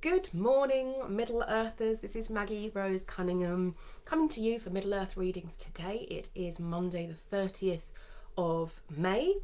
Good morning, Middle Earthers. This is Maggie Rose Cunningham coming to you for Middle Earth readings today. It is Monday, the 30th of May,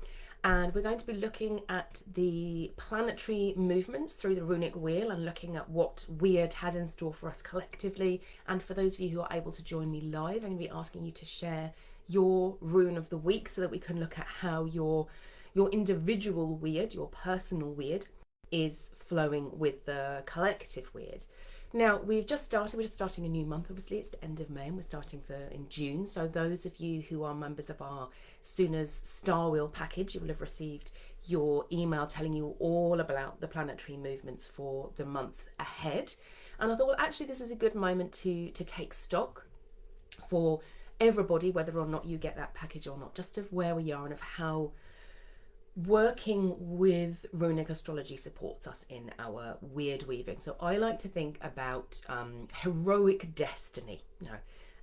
and we're going to be looking at the planetary movements through the runic wheel and looking at what Weird has in store for us collectively. And for those of you who are able to join me live, I'm going to be asking you to share your rune of the week so that we can look at how your individual weird, your personal weird, is flowing with the collective weird. Now, we're just starting a new month. Obviously, it's the end of May and we're starting in June. So those of you who are members of our Sooners Star Wheel package, you will have received your email telling you all about the planetary movements for the month ahead. And I thought, well, actually, this is a good moment to take stock for everybody, whether or not you get that package or not, just of where we are and of how working with runic astrology supports us in our weird weaving. So I like to think about heroic destiny.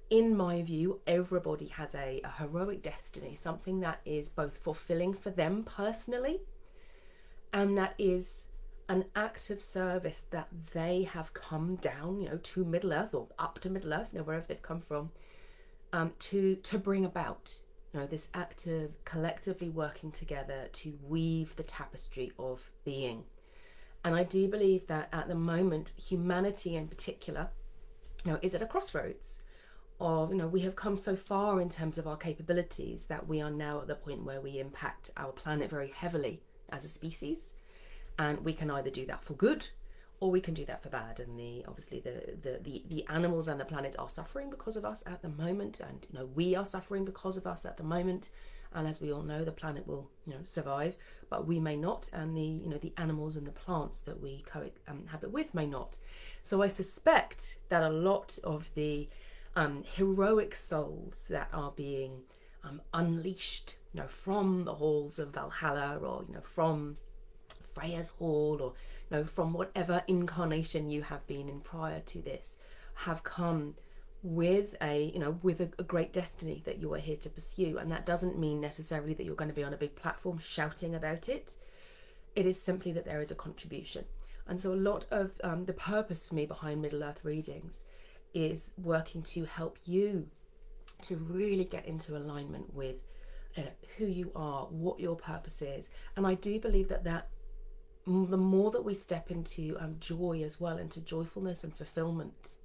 In my view, everybody has a heroic destiny, something that is both fulfilling for them personally, and that is an act of service that they have come down, to Middle Earth or up to Middle Earth, wherever they've come from, to bring about. This act of collectively working together to weave the tapestry of being. And I do believe that at the moment, humanity in particular, is at a crossroads of, we have come so far in terms of our capabilities that we are now at the point where we impact our planet very heavily as a species. And we can either do that for good or we can do that for bad. And obviously the animals and the planet are suffering because of us at the moment, and we are suffering because of us at the moment. And as we all know, the planet will survive, but we may not, and the animals and the plants that we cohabit with may not. So I suspect that a lot of the heroic souls that are being unleashed, from the halls of Valhalla, or from Freya's hall, or from whatever incarnation you have been in prior to this, have come with a great destiny that you are here to pursue. And that doesn't mean necessarily that you're going to be on a big platform shouting about it. It is simply that there is a contribution. And so a lot of the purpose for me behind Middle Earth readings is working to help you to really get into alignment with who you are, what your purpose is. And I do believe that the more that we step into joy as well, into joyfulness and fulfillment,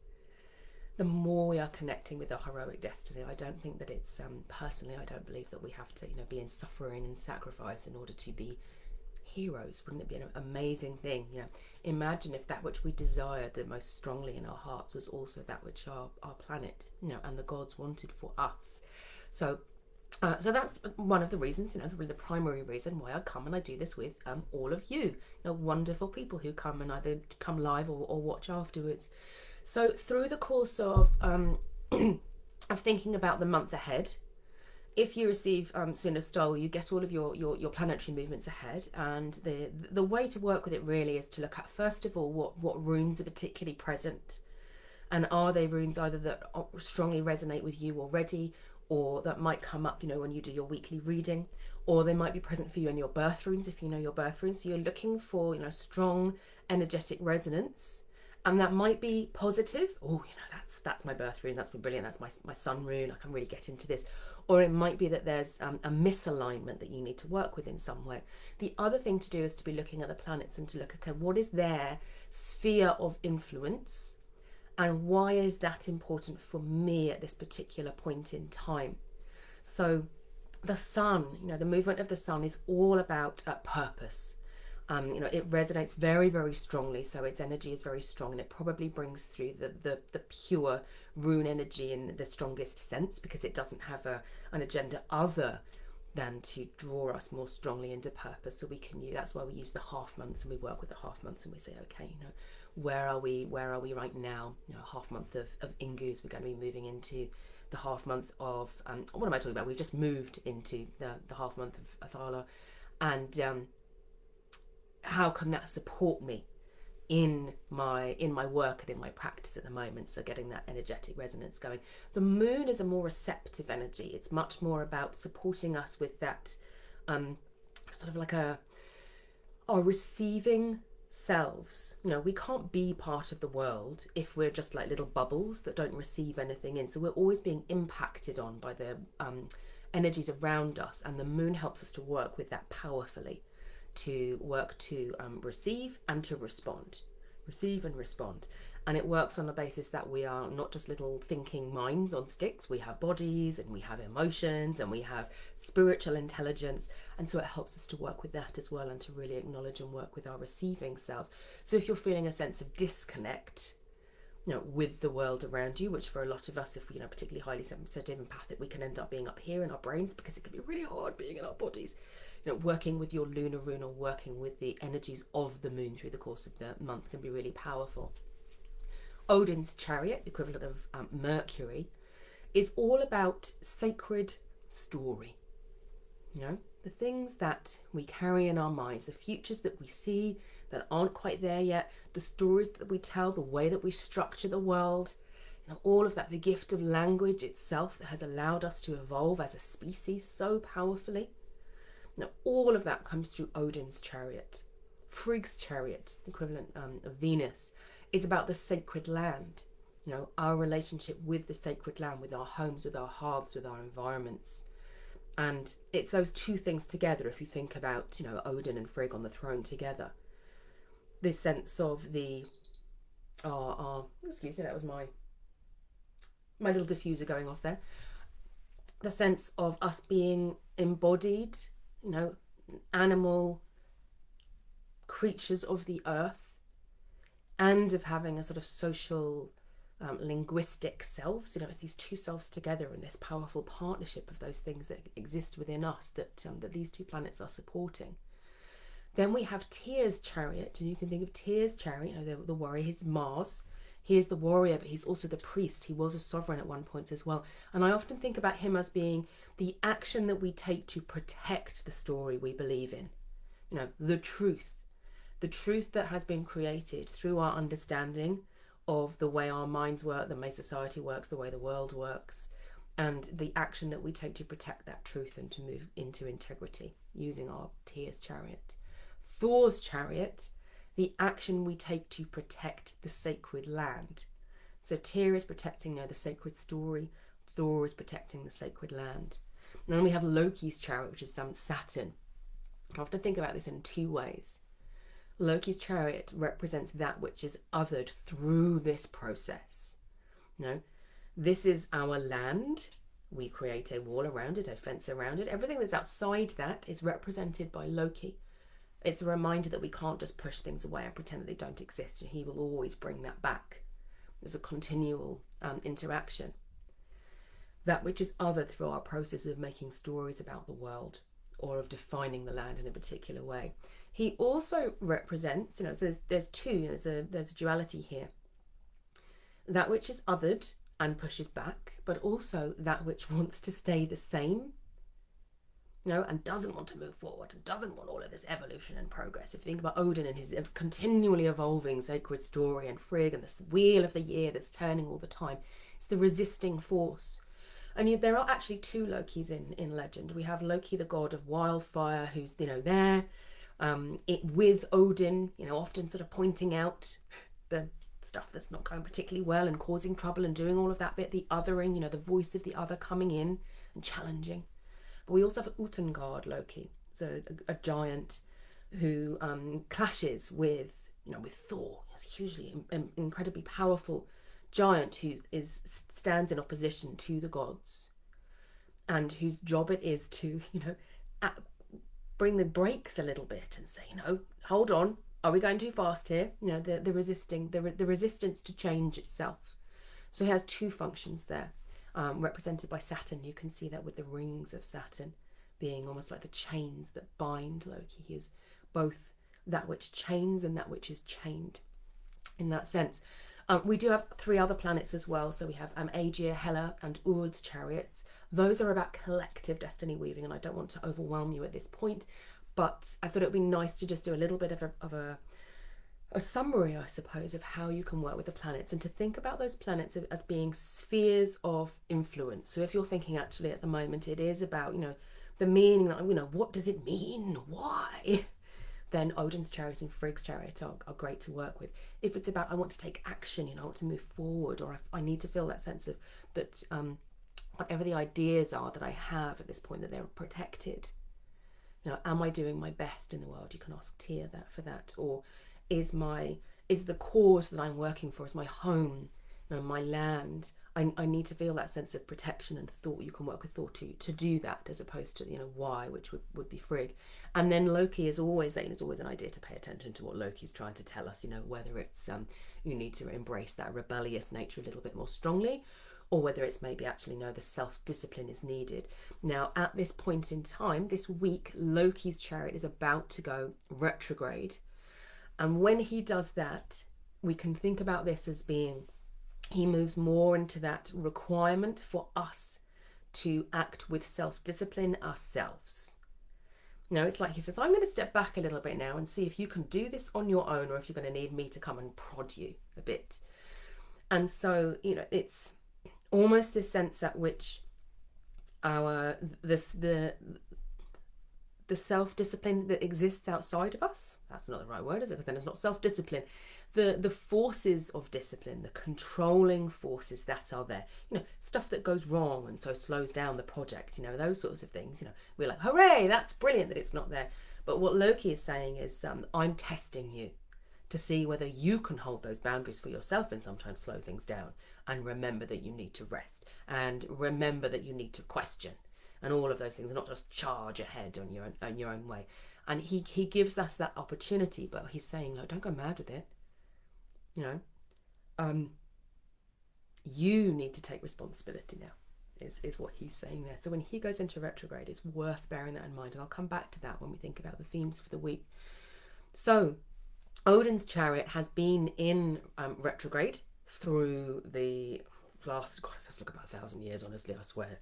the more we are connecting with our heroic destiny. I don't think that it's personally, I don't believe that we have to be in suffering and sacrifice in order to be heroes. Wouldn't it be an amazing thing? Imagine if that which we desired the most strongly in our hearts was also that which our planet and the gods wanted for us. So that's one of the reasons, really the primary reason why I come and I do this with all of you, wonderful people who come and either come live or watch afterwards. So through the course of of thinking about the month ahead, if you receive Sooner Style, you get all of your planetary movements ahead, and the way to work with it really is to look at, first of all, what runes are particularly present, and are they runes either that strongly resonate with you already, or that might come up, when you do your weekly reading, or they might be present for you in your birth runes if you know your birth runes. So you're looking for, strong energetic resonance, and that might be positive. Oh, that's my birth rune, that's brilliant, that's my sun rune, I can really get into this. Or it might be that there's a misalignment that you need to work with in some way. The other thing to do is to be looking at the planets and to look, okay, what is their sphere of influence? And why is that important for me at this particular point in time? So the sun, the movement of the sun is all about purpose. It resonates very, very strongly. So its energy is very strong, and it probably brings through the pure rune energy in the strongest sense, because it doesn't have an agenda other than to draw us more strongly into purpose. So we can use, that's why we use the half months, and we work with the half months, and we say, okay, where are we right now? Half month of Ingus, we're going to be moving into the half month of what am I talking about? We've just moved into the half month of Athala, and how can that support me in my work and in my practice at the moment? So getting that energetic resonance going. The moon is a more receptive energy. It's much more about supporting us with that sort of like our receiving selves. We can't be part of the world if we're just like little bubbles that don't receive anything in. So we're always being impacted on by the energies around us, and the moon helps us to work with that powerfully, to work to receive and to respond. Receive and respond. And it works on the basis that we are not just little thinking minds on sticks. We have bodies, and we have emotions, and we have spiritual intelligence. And so it helps us to work with that as well, and to really acknowledge and work with our receiving selves. So if you're feeling a sense of disconnect, with the world around you, which for a lot of us, if we're particularly highly sensitive, empathic, we can end up being up here in our brains, because it can be really hard being in our bodies. Working with your lunar rune, or working with the energies of the moon through the course of the month, can be really powerful. Odin's chariot, the equivalent of Mercury, is all about sacred story. The things that we carry in our minds, the futures that we see that aren't quite there yet, the stories that we tell, the way that we structure the world, all of that, the gift of language itself that has allowed us to evolve as a species so powerfully. All of that comes through Odin's chariot. Frigg's chariot, the equivalent of Venus, is about the sacred land. Our relationship with the sacred land, with our homes, with our hearths, with our environments. And it's those two things together, if you think about, Odin and Frigg on the throne together. This sense of the, excuse me, that was my little diffuser going off there. The sense of us being embodied, animal creatures of the earth, and of having a sort of social, linguistic selves. It's these two selves together in this powerful partnership of those things that exist within us that these two planets are supporting. Then we have Tyr's chariot, and you can think of Tyr's chariot, the warrior, he's Mars. He is the warrior, but he's also the priest. He was a sovereign at one point as well. And I often think about him as being the action that we take to protect the story we believe in. The truth that has been created through our understanding of the way our minds work, the way society works, the way the world works, and the action that we take to protect that truth and to move into integrity using our Tyr's chariot. Thor's chariot, the action we take to protect the sacred land. So Tyr is protecting the sacred story, Thor is protecting the sacred land. And then we have Loki's chariot, which is Saturn. I often think about this in two ways. Loki's chariot represents that which is othered through this process. This is our land. We create a wall around it, a fence around it. Everything that's outside that is represented by Loki. It's a reminder that we can't just push things away and pretend that they don't exist. He will always bring that back. There's a continual interaction. That which is othered through our process of making stories about the world, or of defining the land in a particular way. He also represents, there's two, there's a duality here. That which is othered and pushes back, but also that which wants to stay the same, and doesn't want to move forward, and doesn't want all of this evolution and progress. If you think about Odin and his continually evolving sacred story, and Frigg and this wheel of the year that's turning all the time, it's the resisting force. And there are actually two Lokis in legend. We have Loki, the god of wildfire, who's there with Odin, often sort of pointing out the stuff that's not going particularly well and causing trouble and doing all of that bit, the othering, the voice of the other coming in and challenging. But we also have Utengard Loki, so a giant who clashes with Thor. He's a hugely, incredibly powerful giant who stands in opposition to the gods, and whose job it is to bring the brakes a little bit and say, hold on, are we going too fast here? The resistance to change itself. So he has two functions there, represented by Saturn. You can see that with the rings of Saturn being almost like the chains that bind Loki. He is both that which chains and that which is chained in that sense. We do have three other planets as well. So we have Aegir, Hela, and Urd's chariots. Those are about collective destiny weaving, and I don't want to overwhelm you at this point, but I thought it would be nice to just do a little bit of a summary, I suppose, of how you can work with the planets, and to think about those planets as being spheres of influence. So if you're thinking actually at the moment it is about, the meaning, what does it mean? Why? then Odin's chariot and Frigg's chariot are great to work with. If it's about I want to take action, I want to move forward, or I need to feel that sense of that whatever the ideas are that I have at this point, that they're protected. Am I doing my best in the world? You can ask Tia that for that. Or is the cause that I'm working for, is my home, my land. I need to feel that sense of protection and thought. You can work with thought to do that, as opposed to why, which would be Frigg. And then Loki is always there. It's always an idea to pay attention to what Loki's trying to tell us. Whether it's you need to embrace that rebellious nature a little bit more strongly, or whether it's maybe actually the self-discipline is needed. Now, at this point in time, this week, Loki's chariot is about to go retrograde. And when he does that, we can think about this as being, he moves more into that requirement for us to act with self-discipline ourselves. It's like he says, I'm going to step back a little bit now and see if you can do this on your own, or if you're going to need me to come and prod you a bit. And so, it's almost this sense at which the self-discipline that exists outside of us, that's not the right word, is it? Because then it's not self-discipline. The forces of discipline, the controlling forces that are there, stuff that goes wrong and so slows down the project, those sorts of things, we're like, hooray, that's brilliant that it's not there. But what Loki is saying is, I'm testing you to see whether you can hold those boundaries for yourself and sometimes slow things down, and remember that you need to rest, and remember that you need to question, and all of those things, and not just charge ahead on your own way. And he gives us that opportunity, but he's saying, look, don't go mad with it. You need to take responsibility now, is what he's saying there. So when he goes into retrograde, it's worth bearing that in mind, and I'll come back to that when we think about the themes for the week. So Odin's chariot has been in retrograde through the last, God, it feels like about 1,000 years, honestly, I swear.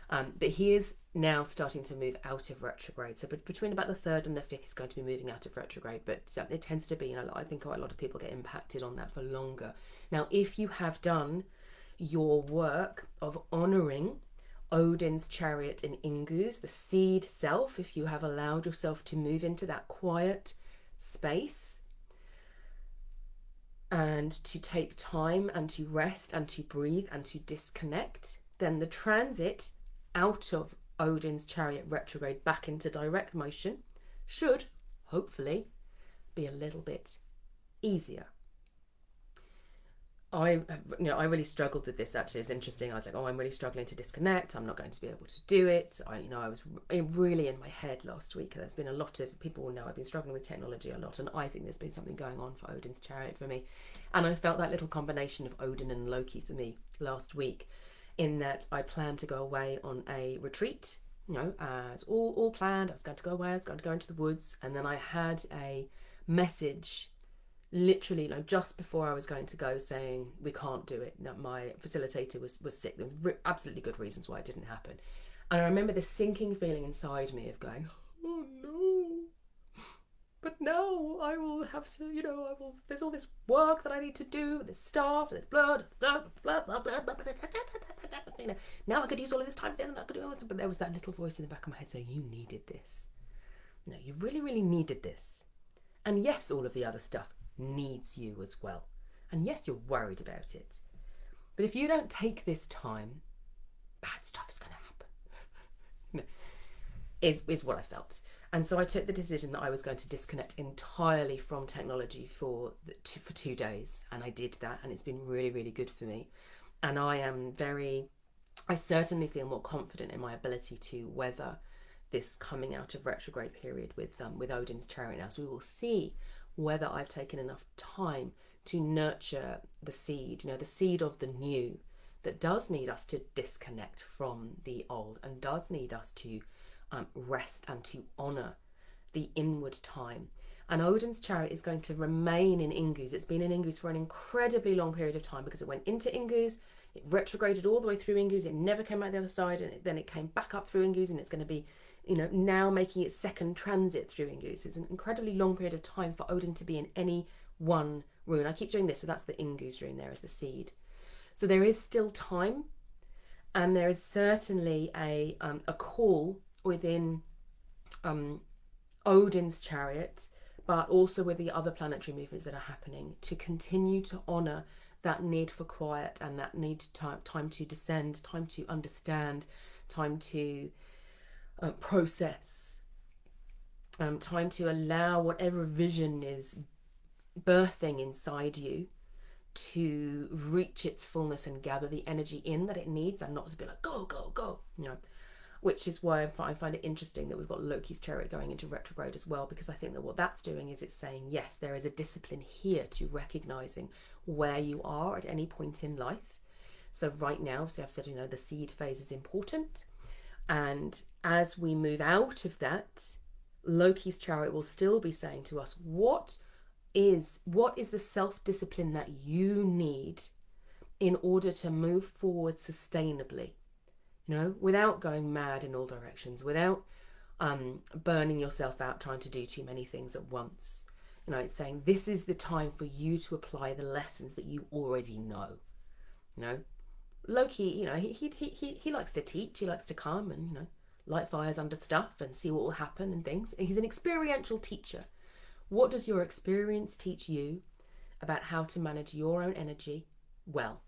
But he is now starting to move out of retrograde. So between about the 3rd and the 5th, he's going to be moving out of retrograde. But it tends to be, I think quite a lot of people get impacted on that for longer. Now, if you have done your work of honouring Odin's chariot in Ingus, the seed self, if you have allowed yourself to move into that quiet space and to take time and to rest and to breathe and to disconnect, then the transit out of Odin's chariot retrograde back into direct motion should hopefully be a little bit easier. I really struggled with this, actually. It's interesting. I was like, I'm really struggling to disconnect. I'm not going to be able to do it. I was really in my head last week. There's been a lot of, people will know I've been struggling with technology a lot, and I think there's been something going on for Odin's chariot for me. And I felt that little combination of Odin and Loki for me last week, in that I planned to go away on a retreat, as all planned. I was going to go away, I was going to go into the woods, and then I had a message literally just before I was going to go saying we can't do it, that my facilitator was sick. There were absolutely good reasons why it didn't happen. And I remember this sinking feeling inside me of going, oh no, but now I will have to, there's all this work that I need to do, this staff, this blood, blah, blah, blah, blah, blah, blah. Now I could use all of this time for this, and I could do all this. But there was that little voice in the back of my head saying, you needed this. No, you really, really needed this. And yes, all of the other stuff needs you as well. And yes, you're worried about it. But if you don't take this time, bad stuff is going to happen. is what I felt. And so I took the decision that I was going to disconnect entirely from technology for 2 days. And I did that, and it's been really, really good for me. And I certainly feel more confident in my ability to weather this coming out of retrograde period with Odin's chariot now. So we will see whether I've taken enough time to nurture the seed, the seed of the new, that does need us to disconnect from the old, and does need us to rest and to honour the inward time. And Odin's chariot is going to remain in Ingus. It's been in Ingus for an incredibly long period of time, because it went into Ingus, it retrograded all the way through Ingus, it never came out the other side, and then it came back up through Ingus, and it's going to be now making its second transit through Ingus. It's an incredibly long period of time for Odin to be in any one rune. I keep doing this, so that's the Ingus rune there as the seed. So there is still time, and there is certainly a call within Odin's chariot but also with the other planetary movements that are happening, to continue to honor that need for quiet and that need time to descend, time to understand, time to process, time to allow whatever vision is birthing inside you to reach its fullness and gather the energy in that it needs, and not to be like go go go, you know. Which is why I find it interesting that we've got Loki's chariot going into retrograde as well, because I think that what that's doing is it's saying, yes, there is a discipline here to recognizing where you are at any point in life. So right now, so I've said, you know, the seed phase is important, and as we move out of that, Loki's chariot will still be saying to us, what is the self-discipline that you need in order to move forward sustainably, you know, without going mad in all directions, without burning yourself out trying to do too many things at once. You know, it's saying this is the time for you to apply the lessons that you already know. You know, Loki, you know, he likes to teach, he likes to come and, you know, light fires under stuff and see what will happen and things. He's an experiential teacher. What does your experience teach you about how to manage your own energy well?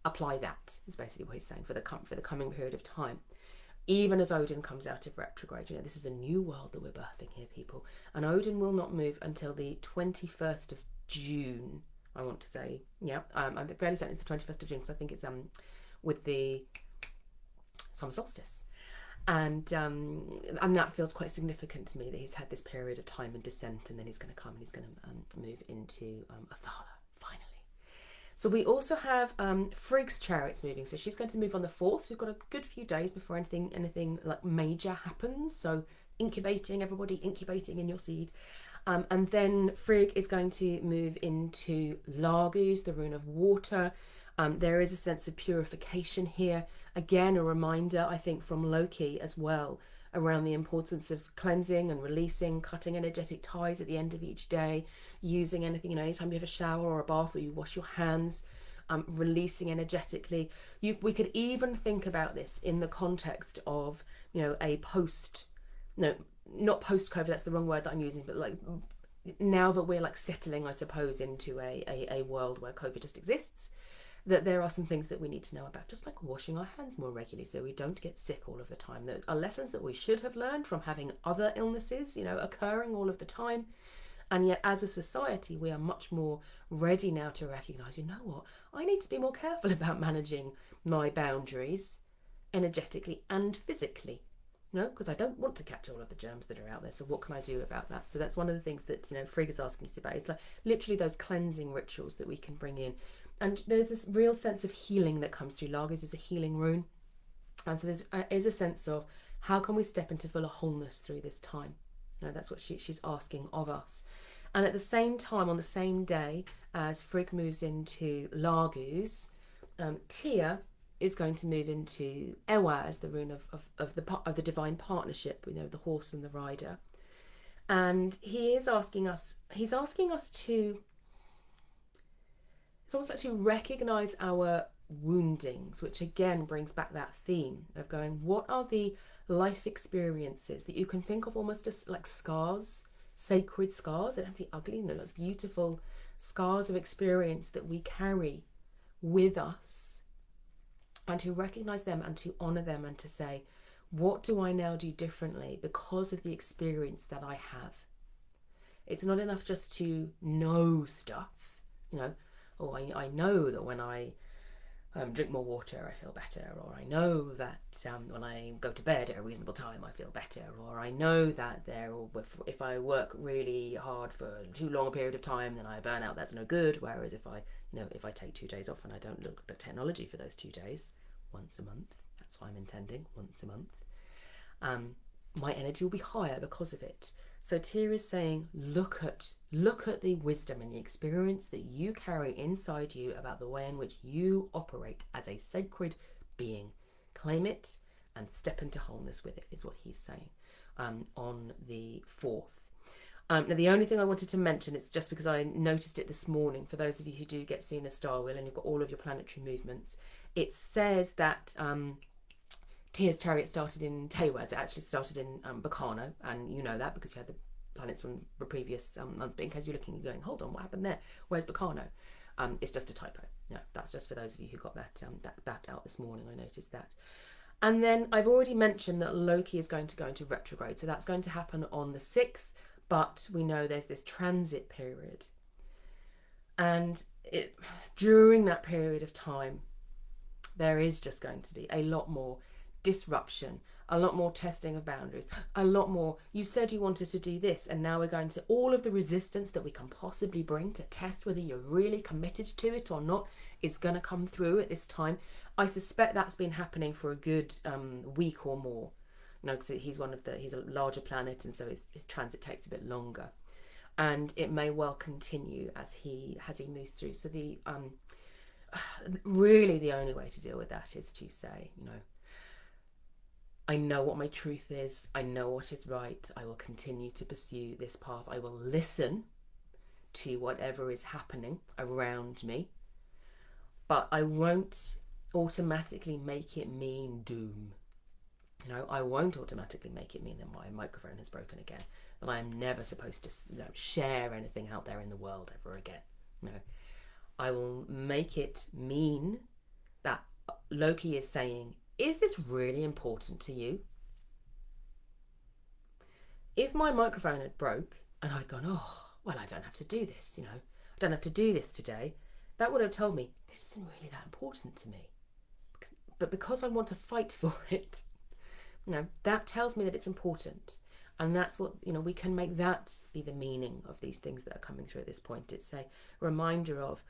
Apply that, is basically what he's saying for the coming period of time. Even as Odin comes out of retrograde, you know, this is a new world that we're birthing here, people. And Odin will not move until the 21st of June, I want to say. Yeah, I'm fairly certain it's the 21st of June, because I think it's with the summer solstice. And that feels quite significant to me, that he's had this period of time and descent, and then he's going to come and he's going to move into Athala, finally. So we also have Frigg's chariots moving. So she's going to move on the 4th. We've got a good few days before anything like major happens. So everybody incubating in your seed. And then Frigg is going to move into Lagus, the rune of water. There is a sense of purification here. Again, a reminder, I think, from Loki as well, around the importance of cleansing and releasing, cutting energetic ties at the end of each day, using anything, you know, anytime you have a shower or a bath or you wash your hands, releasing energetically. We could even think about this in the context of, you know, not post-COVID, that's the wrong word that I'm using, but like now that we're like settling, I suppose, into a world where COVID just exists, that there are some things that we need to know about, just like washing our hands more regularly so we don't get sick all of the time. There are lessons that we should have learned from having other illnesses, you know, occurring all of the time. And yet as a society, we are much more ready now to recognise, you know what, I need to be more careful about managing my boundaries energetically and physically, you know, because I don't want to catch all of the germs that are out there. So what can I do about that? So that's one of the things that, you know, Frigg is asking us about. It's like literally those cleansing rituals that we can bring in. And there's this real sense of healing that comes through. Lagus is a healing rune. And so there is a sense of how can we step into fuller wholeness through this time? You know, that's what she's asking of us. And at the same time, on the same day as Frigg moves into Lagus, Tyr is going to move into Ewa as the rune of the divine partnership, you know, the horse and the rider. And he's asking us to, it's almost like to recognise our woundings, which again brings back that theme of going, what are the life experiences that you can think of almost as like scars, sacred scars? They don't have to be ugly, they're like beautiful scars of experience that we carry with us, and to recognise them and to honour them and to say, what do I now do differently because of the experience that I have? It's not enough just to know stuff, you know. Oh, I know that when I drink more water, I feel better, or I know that when I go to bed at a reasonable time, I feel better, or I know that if I work really hard for too long a period of time, then I burn out. That's no good. Whereas if I take 2 days off and I don't look at technology for those 2 days, once a month, that's what I'm intending, once a month, my energy will be higher because of it. So Tyr is saying, look at the wisdom and the experience that you carry inside you about the way in which you operate as a sacred being. Claim it and step into wholeness with it, is what he's saying on the 4th. Now, the only thing I wanted to mention, it's just because I noticed it this morning, for those of you who do get seen a star wheel and you've got all of your planetary movements, it says that Tyr's chariot started in Tewaz. It actually started in Bacano, and you know that because you had the planets from the previous month, but in case you're looking and going, hold on, what happened there? Where's Bacano? It's just a typo. Yeah, that's just for those of you who got that out this morning. I noticed that. And then I've already mentioned that Loki is going to go into retrograde. So that's going to happen on the 6th, but we know there's this transit period. And during that period of time, there is just going to be a lot more disruption, a lot more testing of boundaries, a lot more, you said you wanted to do this, and now we're going to, all of the resistance that we can possibly bring to test whether you're really committed to it or not is going to come through at this time. I suspect that's been happening for a good week or more, because he's a larger planet, and so his transit takes a bit longer, and it may well continue as he moves through. So really the only way to deal with that is to say, I know what my truth is. I know what is right. I will continue to pursue this path. I will listen to whatever is happening around me, but I won't automatically make it mean doom. I won't automatically make it mean that my microphone has broken again, that I am never supposed to share anything out there in the world ever again. I will make it mean that Loki is saying, is this really important to you? If my microphone had broke and I'd gone, oh, well, I don't have to do this, I don't have to do this today, that would have told me this isn't really that important to me. But because I want to fight for it, that tells me that it's important. And that's what, we can make that be the meaning of these things that are coming through at this point. It's a reminder of,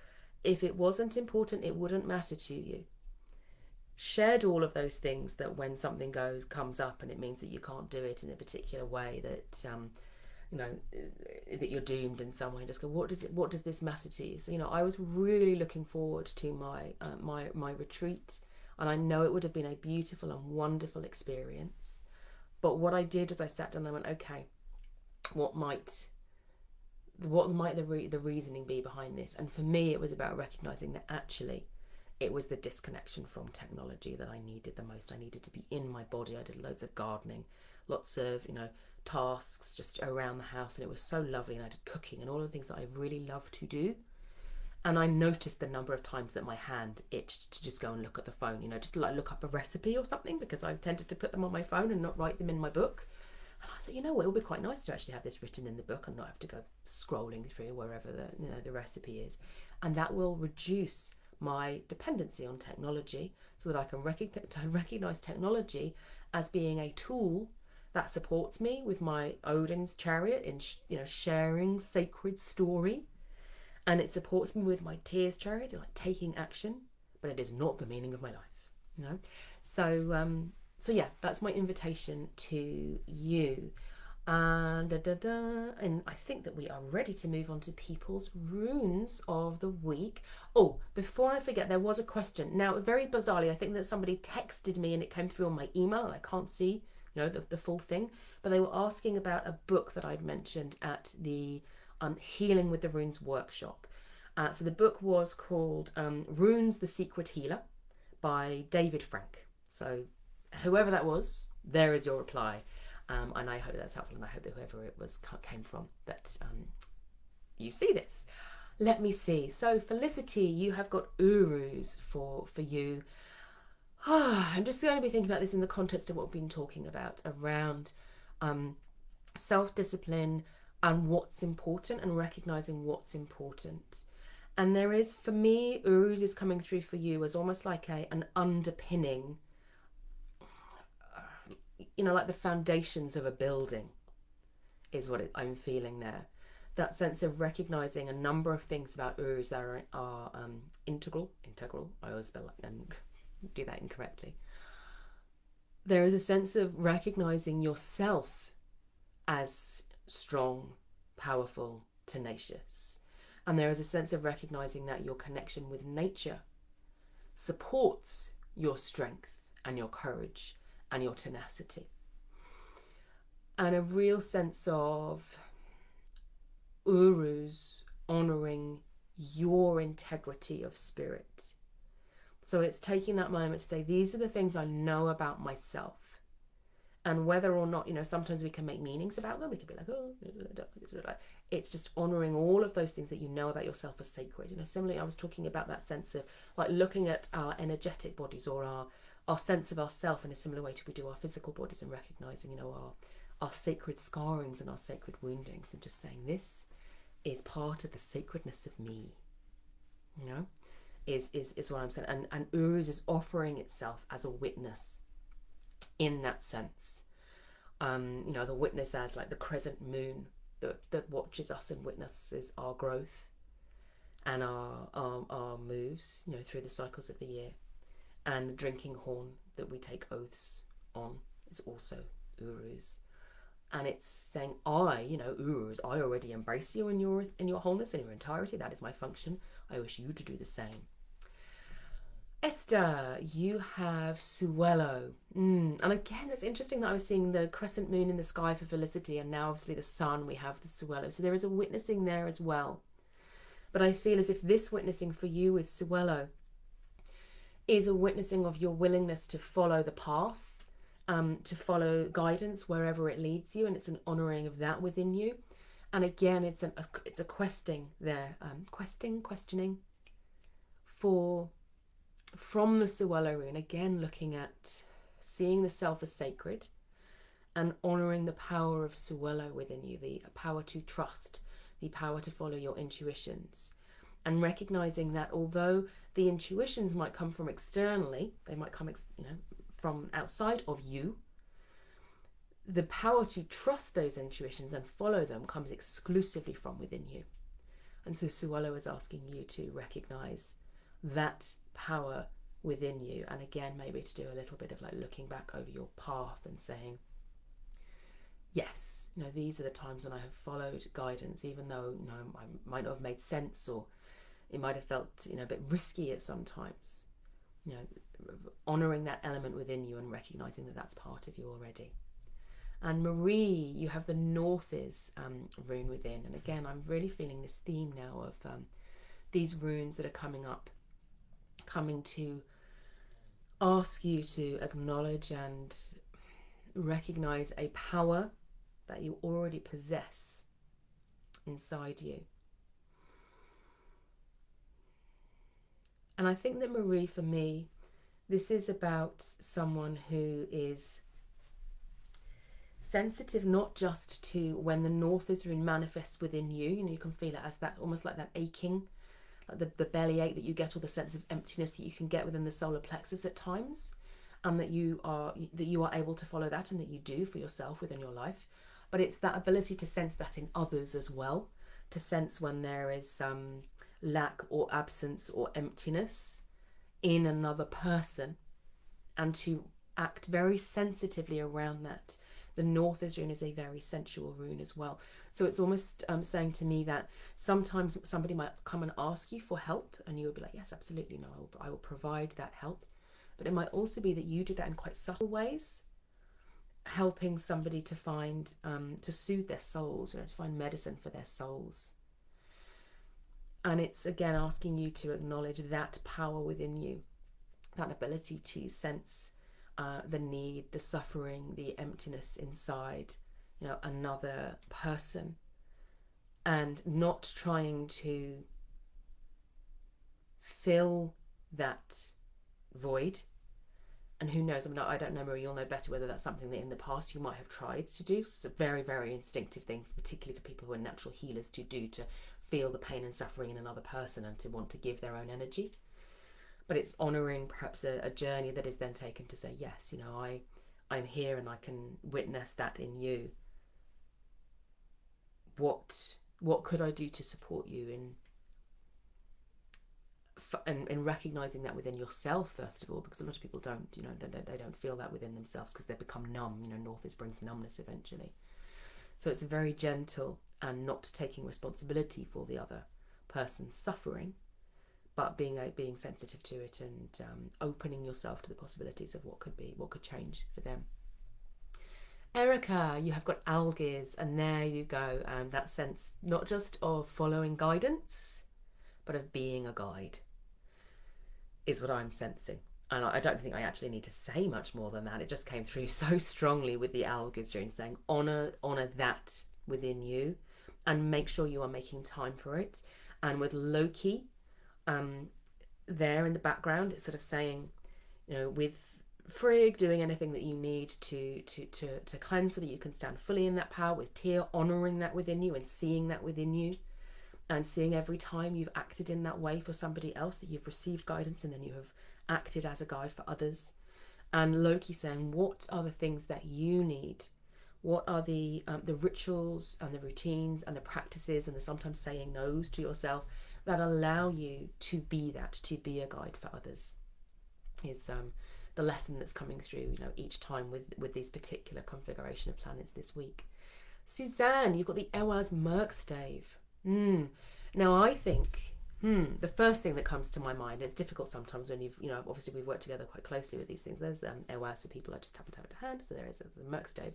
if it wasn't important, it wouldn't matter to you. Shed all of those things that when something comes up and it means that you can't do it in a particular way, that that you're doomed in some way, and just go, what does this matter to you? So I was really looking forward to my retreat, and I know it would have been a beautiful and wonderful experience. But what I did was I sat down and I went, okay, what might the reasoning be behind this? And for me, it was about recognizing that actually it was the disconnection from technology that I needed the most. I needed to be in my body. I did loads of gardening, lots of tasks just around the house, and it was so lovely. And I did cooking and all the things that I really love to do. And I noticed the number of times that my hand itched to just go and look at the phone, just to look up a recipe or something, because I tended to put them on my phone and not write them in my book. And I said, it would be quite nice to actually have this written in the book and not have to go scrolling through wherever the recipe is. And that will reduce my dependency on technology, so that I can recognize technology as being a tool that supports me with my Odin's chariot in sharing sacred story, and it supports me with my tears chariot, like taking action, but it is not the meaning of my life. So yeah, that's my invitation to you. And I think that we are ready to move on to people's runes of the week. Oh, before I forget, there was a question. Now, very bizarrely, I think that somebody texted me and it came through on my email, and I can't see the full thing, but they were asking about a book that I'd mentioned at the Healing with the Runes workshop. So the book was called Runes, the Secret Healer by David Frank. So whoever that was, there is your reply. And I hope that's helpful, and I hope that whoever it was came from, that you see this. Let me see. So Felicity, you have got Urus for you. I'm just going to be thinking about this in the context of what we've been talking about around self-discipline and what's important, and recognizing what's important. And there is, for me, Urus is coming through for you as almost like an underpinning, like the foundations of a building is what I'm feeling there. That sense of recognizing a number of things about Urus that are integral. I always spell do that incorrectly. There is a sense of recognizing yourself as strong, powerful, tenacious. And there is a sense of recognizing that your connection with nature supports your strength and your courage and your tenacity. And a real sense of Urus honouring your integrity of spirit. So it's taking that moment to say, these are the things I know about myself, And whether or not, sometimes we can make meanings about them. We can be like, oh, it's just honoring all of those things that you know about yourself as sacred. Similarly, I was talking about that sense of like looking at our energetic bodies or our sense of ourself in a similar way to we do our physical bodies, and recognizing, our sacred scarrings and our sacred woundings, and just saying this is part of the sacredness of me, is what I'm saying. And Uruz is offering itself as a witness in that sense. The witness as like the crescent moon that watches us and witnesses our growth and our moves, through the cycles of the year. And the drinking horn that we take oaths on is also Uruz. And it's saying, Uruz, I already embrace you in your wholeness, in your entirety. That is my function. I wish you to do the same. Esther, you have Suelo. And again, it's interesting that I was seeing the crescent moon in the sky for Felicity, and now obviously the sun, we have the Suelo. So there is a witnessing there as well. But I feel as if this witnessing for you with Suelo is a witnessing of your willingness to follow the path, to follow guidance wherever it leads you, and it's an honouring of that within you. And again, it's a questing there, questioning from the Suelo rune, again looking at seeing the self as sacred and honouring the power of Suelo within you, the power to trust, the power to follow your intuitions, and recognising that although the intuitions might come from externally, they might come from outside of you, the power to trust those intuitions and follow them comes exclusively from within you. And so Suelo is asking you to recognise that power within you, and again maybe to do a little bit of like looking back over your path and saying, yes, these are the times when I have followed guidance, even though I might not have made sense, or it might have felt a bit risky at some times. Honouring that element within you and recognising that that's part of you already. And Marie, you have the North is rune within, and again I'm really feeling this theme now of these runes that are coming up, coming to ask you to acknowledge and recognise a power that you already possess inside you. And I think that Marie, for me, this is about someone who is sensitive not just to when the North is rune manifests within you. You can feel it as that, almost like that aching, like the belly ache that you get, or the sense of emptiness that you can get within the solar plexus at times, and that you are able to follow that, and that you do for yourself within your life. But it's that ability to sense that in others as well, to sense when there is lack or absence or emptiness in another person, and to act very sensitively around that. The North rune is a very sensual rune as well. So it's almost saying to me that sometimes somebody might come and ask you for help, and you will be like, yes, absolutely, no, I will provide that help. But it might also be that you do that in quite subtle ways, helping somebody to find, to soothe their souls, to find medicine for their souls. And it's again asking you to acknowledge that power within you, that ability to sense the need, the suffering, the emptiness inside, another person, and not trying to fill that void. And who knows, I don't know, Marie, you'll know better whether that's something that in the past you might have tried to do. It's a very, very instinctive thing, particularly for people who are natural healers, to do, to feel the pain and suffering in another person and to want to give their own energy. But it's honouring perhaps a journey that is then taken to say, yes, I'm here and I can witness that in you. What could I do to support you in recognising that within yourself, first of all, because a lot of people don't, they don't feel that within themselves because they become numb. North brings numbness eventually. So it's very gentle and not taking responsibility for the other person's suffering, but being sensitive to it and opening yourself to the possibilities of what could change for them. Erica, you have got Algiz, and there you go. That sense not just of following guidance, but of being a guide is what I'm sensing. And I don't think I actually need to say much more than that. It just came through so strongly with the Algazrine saying, honor that within you and make sure you are making time for it. And with Loki there in the background, it's sort of saying, with Frigg doing anything that you need to cleanse so that you can stand fully in that power, with Tyr honouring that within you and seeing that within you, and seeing every time you've acted in that way for somebody else that you've received guidance and then you have acted as a guide for others. And Loki saying, what are the things that you need? What are the rituals and the routines and the practices and the sometimes saying no's to yourself that allow you to be that, to be a guide for others? Is the lesson that's coming through, each time with these particular configuration of planets this week. Suzanne, you've got the Ewaz Merkstave. Now I think the first thing that comes to my mind, it's difficult sometimes when obviously we've worked together quite closely with these things. There's Ewaz for people I just happen to have it to hand, so there is the Merkstave.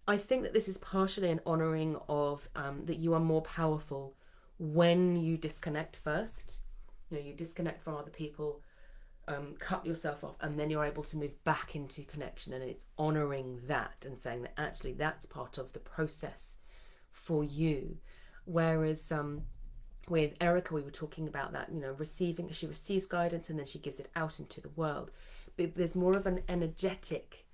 I think that this is partially an honouring of that you are more powerful when you disconnect first. You disconnect from other people, cut yourself off, and then you're able to move back into connection, and it's honouring that and saying that actually that's part of the process for you. Whereas with Erica, we were talking about that, she receives guidance and then she gives it out into the world. But there's more of an energetic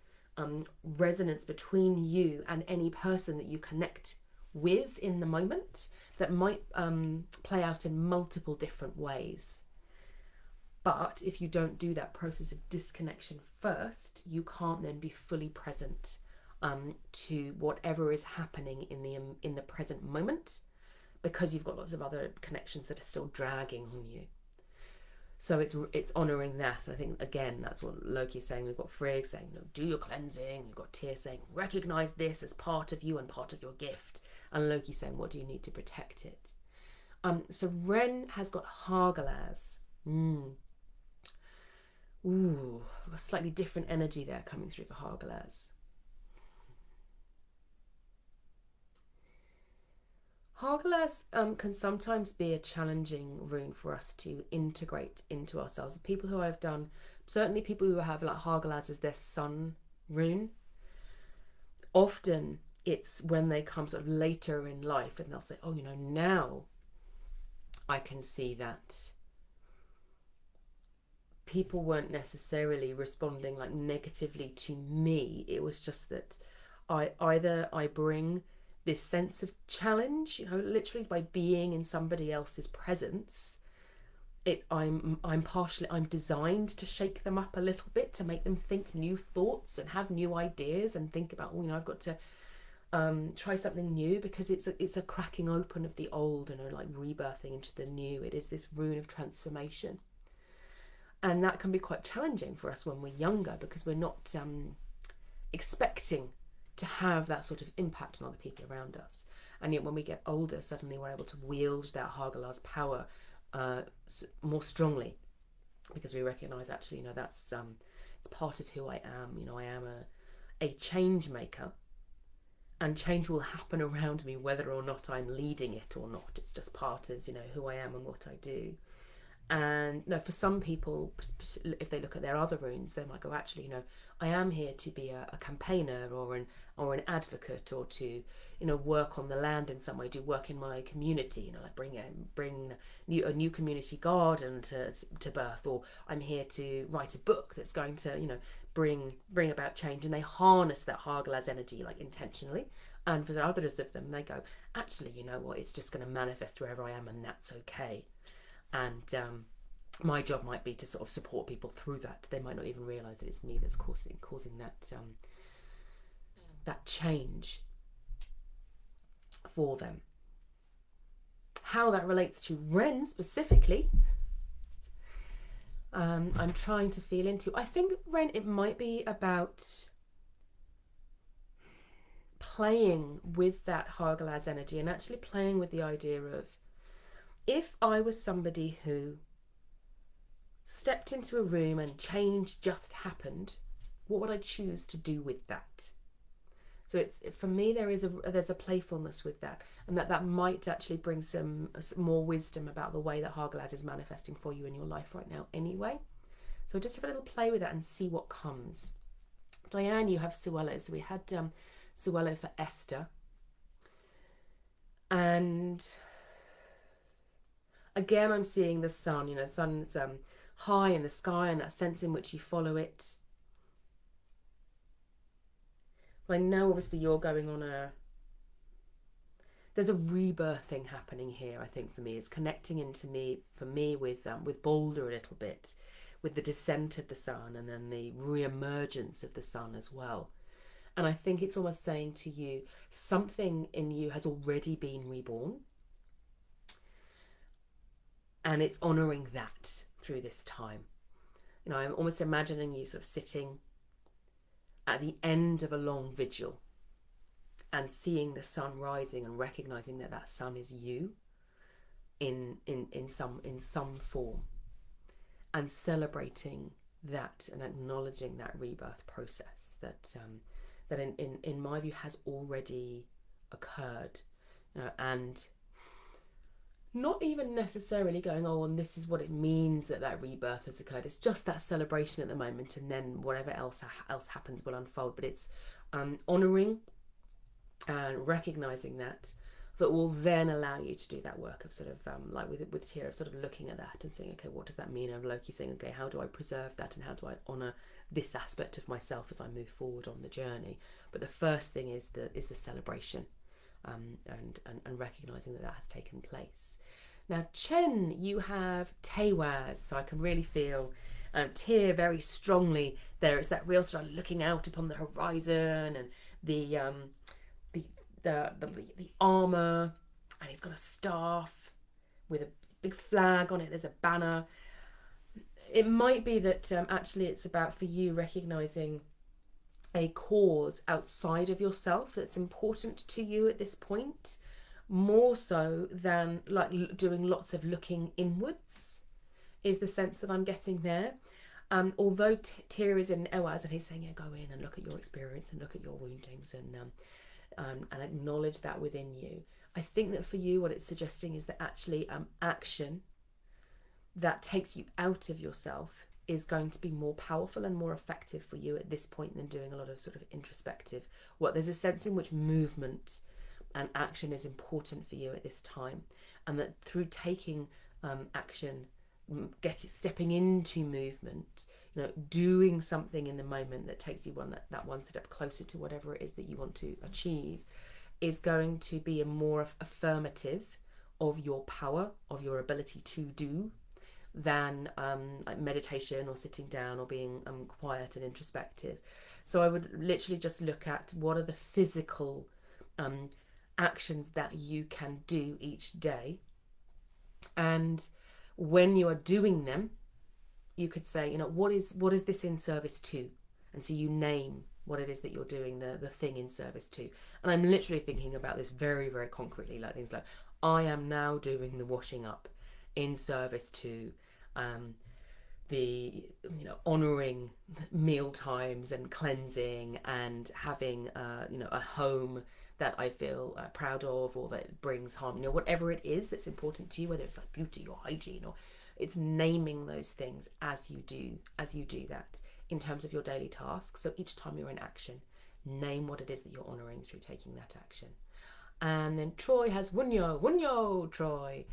resonance between you and any person that you connect with in the moment that might play out in multiple different ways. But if you don't do that process of disconnection first, you can't then be fully present to whatever is happening in the present moment, because you've got lots of other connections that are still dragging on you. So it's honouring that. I think, again, that's what Loki's saying. We've got Frigg saying, do your cleansing. We've got Tyr saying, recognise this as part of you and part of your gift. And Loki saying, what do you need to protect it? So Ren has got Hagalaz. Ooh, a slightly different energy there coming through for Hagalaz. Hagalaz can sometimes be a challenging rune for us to integrate into ourselves. People who I've done, certainly people who have like Hagalaz as their sun rune, often it's when they come sort of later in life and they'll say, oh, now I can see that people weren't necessarily responding like negatively to me. It was just that I bring this sense of challenge, literally by being in somebody else's presence. I'm designed to shake them up a little bit, to make them think new thoughts and have new ideas and think about, I've got to try something new, because it's a cracking open of the old and like rebirthing into the new. It is this rune of transformation. And that can be quite challenging for us when we're younger, because we're not expecting to have that sort of impact on other people around us. And yet when we get older, suddenly we're able to wield that Hagalaz power more strongly, because we recognise actually, that's it's part of who I am. I am a change maker, and change will happen around me whether or not I'm leading it or not. It's just part of who I am and what I do. And for some people, if they look at their other runes, they might go, actually, I am here to be a campaigner or an advocate, or to work on the land in some way, do work in my community, like bring a new community garden to birth, or I'm here to write a book that's going to bring about change. And they harness that Hagalaz energy like intentionally. And for the others of them, they go, actually, it's just going to manifest wherever I am, and that's okay. And my job might be to sort of support people through that. They might not even realise that it's me that's causing that change for them. How that relates to Ren specifically, I'm trying to feel into. I think Ren, it might be about playing with that Hagalaz energy, and actually playing with the idea of, if I was somebody who stepped into a room and change just happened, what would I choose to do with that? So it's, for me, there's a playfulness with that, and that might actually bring some more wisdom about the way that Hagalaz is manifesting for you in your life right now anyway. So just have a little play with that and see what comes. Diane, you have Suelo. So we had Suelo for Esther. And again, I'm seeing the sun. The sun's high in the sky, and that sense in which you follow it. I know obviously you're going on there's a rebirthing happening here. I think for me, it's connecting into me with Balder a little bit, with the descent of the sun and then the re-emergence of the sun as well. And I think it's almost saying to you, something in you has already been reborn, and it's honouring that through this time. I'm almost imagining you sort of sitting at the end of a long vigil and seeing the sun rising and recognizing that that sun is you in some form, and celebrating that and acknowledging that rebirth process that in my view has already occurred, and not even necessarily going, oh, and this is what it means that rebirth has occurred. It's just that celebration at the moment, and then whatever else happens will unfold. But it's honouring and recognising that will then allow you to do that work of sort of like with Tyr, of sort of looking at that and saying, okay, what does that mean? And Loki saying, okay, how do I preserve that, and how do I honour this aspect of myself as I move forward on the journey? But the first thing is the celebration, and recognising that has taken place. Now, Chen, you have Tewaz, so I can really feel Tyr very strongly there. It's that real sort of looking out upon the horizon, and the armour, and he's got a staff with a big flag on it. There's a banner. It might be that actually it's about, for you, recognising a cause outside of yourself that's important to you at this point, more so than like doing lots of looking inwards, is the sense that I'm getting there. Although Tyr is in Ewaz, and he's saying, yeah, go in and look at your experience and look at your woundings, and acknowledge that within you. I think that for you, what it's suggesting is that actually action that takes you out of yourself is going to be more powerful and more effective for you at this point than doing a lot of sort of introspective work. There's a sense in which movement and action is important for you at this time, and that through taking action, stepping into movement, doing something in the moment that takes you that one step closer to whatever it is that you want to achieve, is going to be a more affirmative of your power, of your ability to do, than like meditation or sitting down or being quiet and introspective. So I would literally just look at what are the physical actions that you can do each day, and when you are doing them, you could say, what is this in service to? And so you name what it is that you're doing the thing in service to. And I'm literally thinking about this very, very concretely, like things like, I am now doing the washing up in service to the honouring meal times and cleansing and having a home that I feel proud of, or that brings harmony, whatever it is that's important to you, whether it's like beauty or hygiene, or it's naming those things as you do that in terms of your daily tasks. So each time you're in action, name what it is that you're honouring through taking that action. And then Troy has Wunyo, Troy.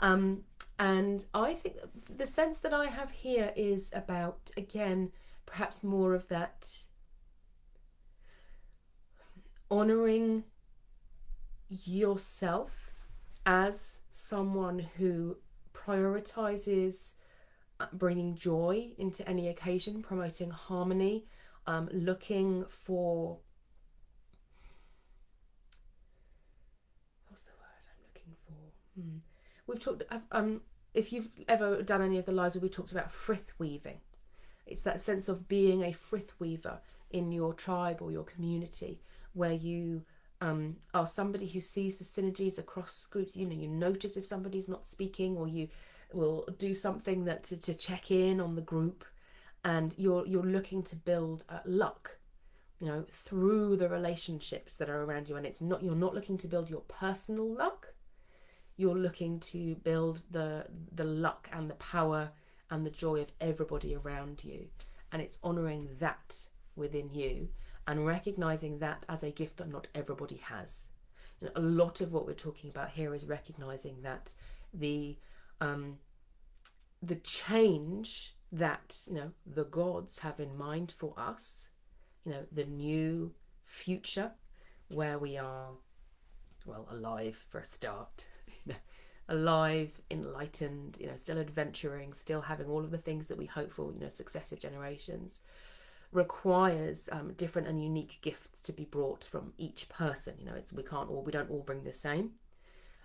And I think the sense that I have here is about, again, perhaps more of that honouring yourself as someone who prioritizes bringing joy into any occasion, promoting harmony, looking for, what's the word I'm looking for? We've talked, if you've ever done any of the lives where we talked about frith weaving, it's that sense of being a frith weaver in your tribe or your community, where you are somebody who sees the synergies across groups. You notice if somebody's not speaking, or you will do something that to check in on the group, and you're looking to build luck, through the relationships that are around you. And you're not looking to build your personal luck. You're looking to build the luck and the power and the joy of everybody around you. And it's honouring that within you and recognising that as a gift that not everybody has. You know, a lot of what we're talking about here is recognising that the change that, you know, the gods have in mind for us, you know, the new future where we are, well, alive for a start, you know, alive, enlightened, you know, still adventuring, still having all of the things that we hope for, you know, successive generations, requires different and unique gifts to be brought from each person. You know, we don't all bring the same.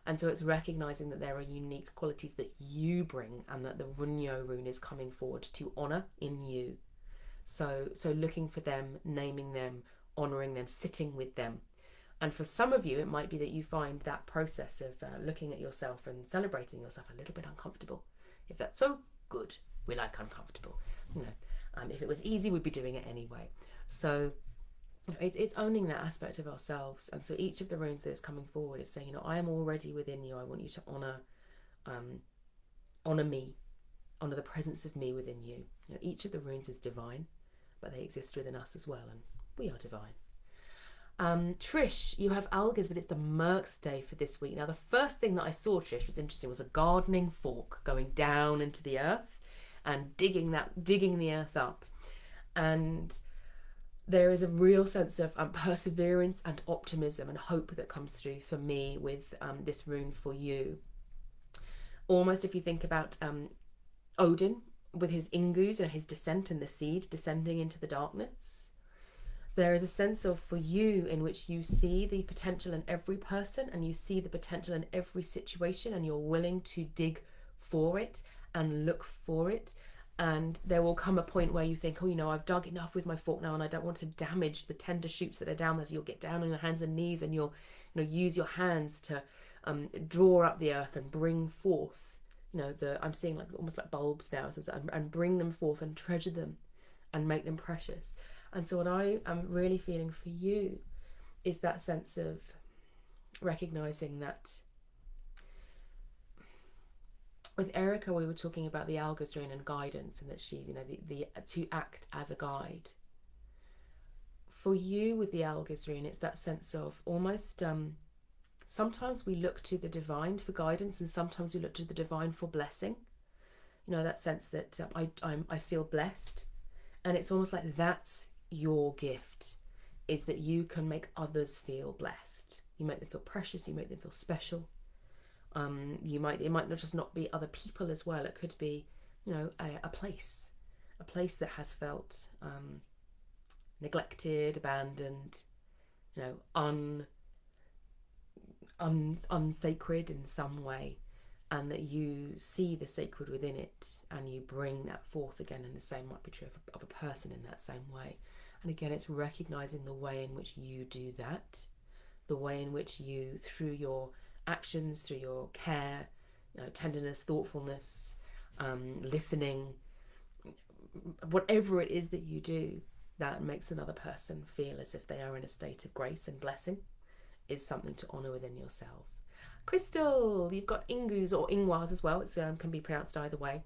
And so it's recognizing that there are unique qualities that you bring and that the Runyo rune is coming forward to honor in you. So looking for them, naming them, honoring them, sitting with them. And for some of you, it might be that you find that process of looking at yourself and celebrating yourself a little bit uncomfortable. If that's so, good. We like uncomfortable. You know, if it was easy, we'd be doing it anyway. So it's owning that aspect of ourselves. And so each of the runes that is coming forward is saying, you know, I am already within you. I want you to honor me, honor the presence of me within you. You know, each of the runes is divine, but they exist within us as well, and we are divine. Trish, you have algas, but it's the Mercs day for this week. Now, the first thing that I saw, Trish, was interesting, was a gardening fork going down into the earth and digging the earth up. And there is a real sense of perseverance and optimism and hope that comes through for me with this rune for you. Almost if you think about Odin with his Ingus and his descent and the seed descending into the darkness, there is a sense of, for you, in which you see the potential in every person and you see the potential in every situation, and you're willing to dig for it and look for it. And there will come a point where you think, oh, you know, I've dug enough with my fork now and I don't want to damage the tender shoots that are down there. So you'll get down on your hands and knees and you'll, you know, use your hands to draw up the earth and bring forth, you know, I'm seeing like almost like bulbs now, and bring them forth and treasure them and make them precious. And so what I am really feeling for you is that sense of recognizing that. With Erica, we were talking about the algas rune and guidance, and that she's, you know, the to act as a guide. For you with the algas rune, it's that sense of almost sometimes we look to the divine for guidance, and sometimes we look to the divine for blessing. You know, that sense that I feel blessed, and it's almost like that's your gift, is that you can make others feel blessed. You make them feel precious. You make them feel special. It might not just not be other people as well. It could be, you know, a place that has felt neglected, abandoned, you know, unsacred in some way, and that you see the sacred within it and you bring that forth again. And the same might be true of a person in that same way. And again, it's recognizing the way in which you do that, the way in which you, through your actions, through your care, you know, tenderness, thoughtfulness, listening, whatever it is that you do that makes another person feel as if they are in a state of grace and blessing, is something to honour within yourself. Crystal, you've got Ingus or Ingwas as well. It can be pronounced either way.